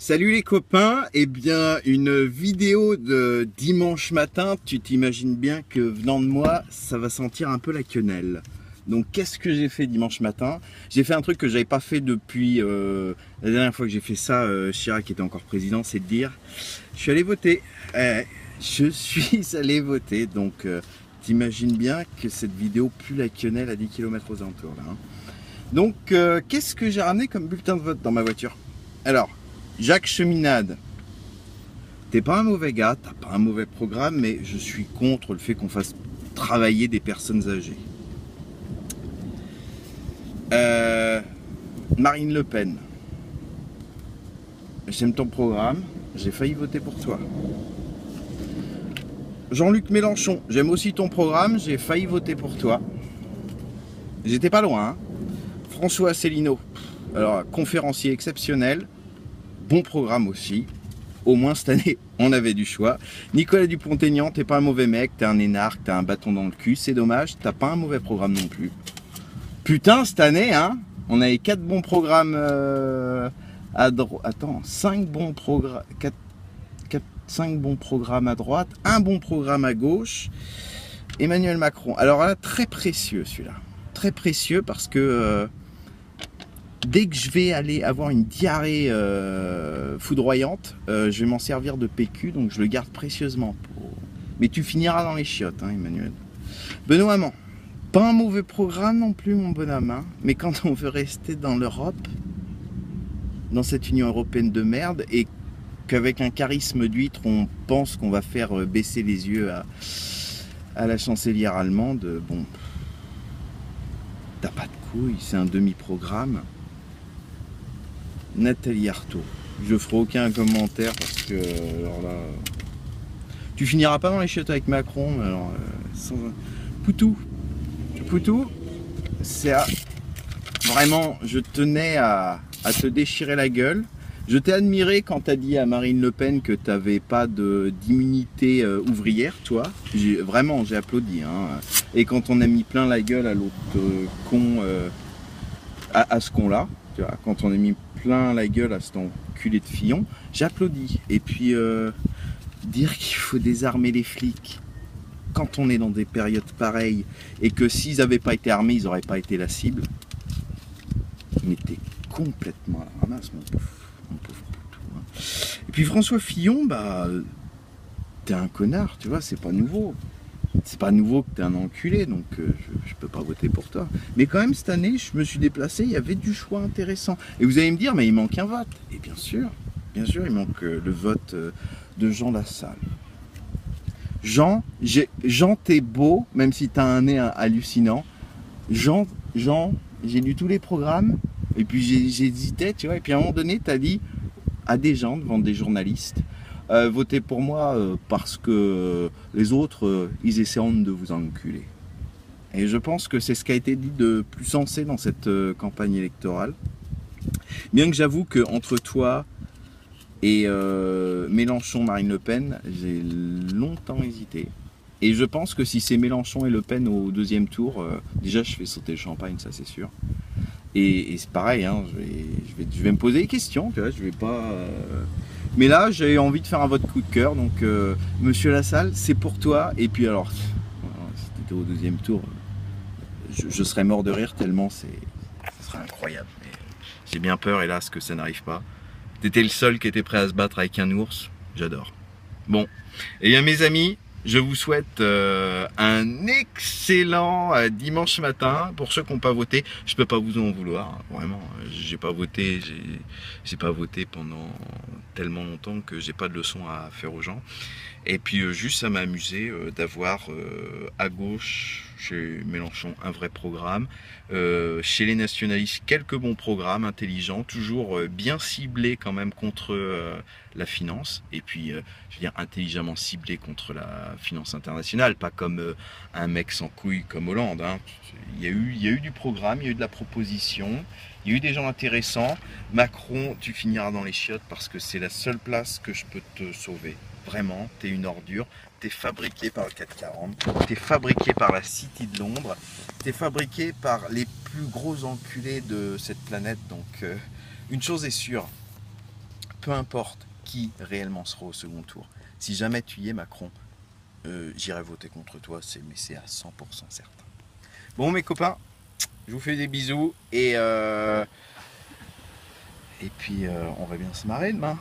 Salut les copains, eh bien une vidéo de dimanche matin, tu t'imagines bien que venant de moi, ça va sentir un peu la quenelle. Donc qu'est-ce que j'ai fait dimanche matin? J'ai fait un truc que j'avais pas fait depuis la dernière fois que j'ai fait ça, Chirac était encore président, c'est de dire, je suis allé voter. Je suis allé voter, donc t'imagines bien que cette vidéo pue la quenelle à 10 km aux alentours là. Hein. Donc qu'est-ce que j'ai ramené comme bulletin de vote dans ma voiture? Alors, Jacques Cheminade, t'es pas un mauvais gars, t'as pas un mauvais programme, mais je suis contre le fait qu'on fasse travailler des personnes âgées. Marine Le Pen, j'aime ton programme, j'ai failli voter pour toi. Jean-Luc Mélenchon, j'aime aussi ton programme, j'ai failli voter pour toi. J'étais pas loin. Hein. François Asselineau, alors conférencier exceptionnel, bon programme aussi. Au moins cette année, on avait du choix. Nicolas Dupont-Aignan, t'es pas un mauvais mec, t'es un énarque, t'as un bâton dans le cul, c'est dommage, t'as pas un mauvais programme non plus. Putain, cette année, hein, on avait 4 bons programmes à droite. Attends, 5 bons programmes. 5 bons programmes à droite, un bon programme à gauche. Emmanuel Macron. Alors là, très précieux celui-là. Très précieux parce que dès que je vais aller avoir une diarrhée foudroyante, je vais m'en servir de PQ, donc je le garde précieusement. Mais tu finiras dans les chiottes, hein, Emmanuel. Benoît Hamon, pas un mauvais programme non plus, mon bonhomme, hein, mais quand on veut rester dans l'Europe, dans cette Union européenne de merde, et qu'avec un charisme d'huître, on pense qu'on va faire baisser les yeux à la chancelière allemande, bon, t'as pas de couilles, c'est un demi-programme. Nathalie Arthaud, je ferai aucun commentaire parce que alors là, tu finiras pas dans les chiottes avec Macron. Alors, Poutou, c'est vraiment, je tenais à te déchirer la gueule. Je t'ai admiré quand t'as dit à Marine Le Pen que t'avais pas d'immunité ouvrière, toi. Vraiment, j'ai applaudi. Hein. Et quand on a mis plein la gueule à l'autre con, à ce con-là, tu vois, quand on a mis plein la gueule à cet enculé de Fillon, j'applaudis. Et puis, dire qu'il faut désarmer les flics quand on est dans des périodes pareilles et que s'ils n'avaient pas été armés, ils n'auraient pas été la cible. Mais t'es complètement à la ramasse, mon pauvre Poutou. Hein. Et puis François Fillon, bah, t'es un connard, tu vois, c'est pas nouveau. C'est pas nouveau que t'es un enculé, donc je peux pas voter pour toi. Mais quand même, cette année, je me suis déplacé, il y avait du choix intéressant. Et vous allez me dire, mais il manque un vote. Et bien sûr, il manque le vote de Jean Lassalle. Jean, t'es beau, même si t'as un nez hallucinant. Jean, j'ai lu tous les programmes, et puis j'hésitais, tu vois, et puis à un moment donné, t'as dit à des gens, devant des journalistes, votez pour moi parce que les autres, ils essaieront de vous enculer. Et je pense que c'est ce qui a été dit de plus sensé dans cette campagne électorale. Bien que j'avoue qu'entre toi et Mélenchon, Marine Le Pen, j'ai longtemps hésité. Et je pense que si c'est Mélenchon et Le Pen au deuxième tour, déjà je fais sauter le champagne, ça c'est sûr. Et c'est pareil, hein, je vais me poser des questions, tu vois, je vais pas... Mais là, j'ai envie de faire un vote coup de cœur, donc Monsieur Lassalle, c'est pour toi. Et puis alors, si t'étais au deuxième tour, je serais mort de rire tellement ce serait incroyable. Mais j'ai bien peur, hélas, que ça n'arrive pas. T'étais le seul qui était prêt à se battre avec un ours, j'adore. Bon, et bien mes amis, je vous souhaite un excellent dimanche matin. Pour ceux qui n'ont pas voté, je peux pas vous en vouloir, hein, vraiment. J'ai pas voté pendant tellement longtemps que j'ai pas de leçon à faire aux gens. Et puis juste à m'amuser d'avoir à gauche chez Mélenchon un vrai programme, chez les nationalistes quelques bons programmes intelligents, toujours bien ciblés quand même contre la finance, et puis je veux dire intelligemment ciblés contre la finance internationale, pas comme un mec sans couilles comme Hollande. Hein. Il y a eu du programme, il y a eu de la proposition, il y a eu des gens intéressants. Macron, tu finiras dans les chiottes parce que c'est la seule place que je peux te sauver. Vraiment, t'es une ordure, t'es fabriqué par le 440, t'es fabriqué par la City de Londres, t'es fabriqué par les plus gros enculés de cette planète. Donc, une chose est sûre, peu importe qui réellement sera au second tour, si jamais tu y es Macron, j'irai voter contre toi, mais c'est à 100% certain. Bon mes copains, je vous fais des bisous et puis on va bien se marrer demain.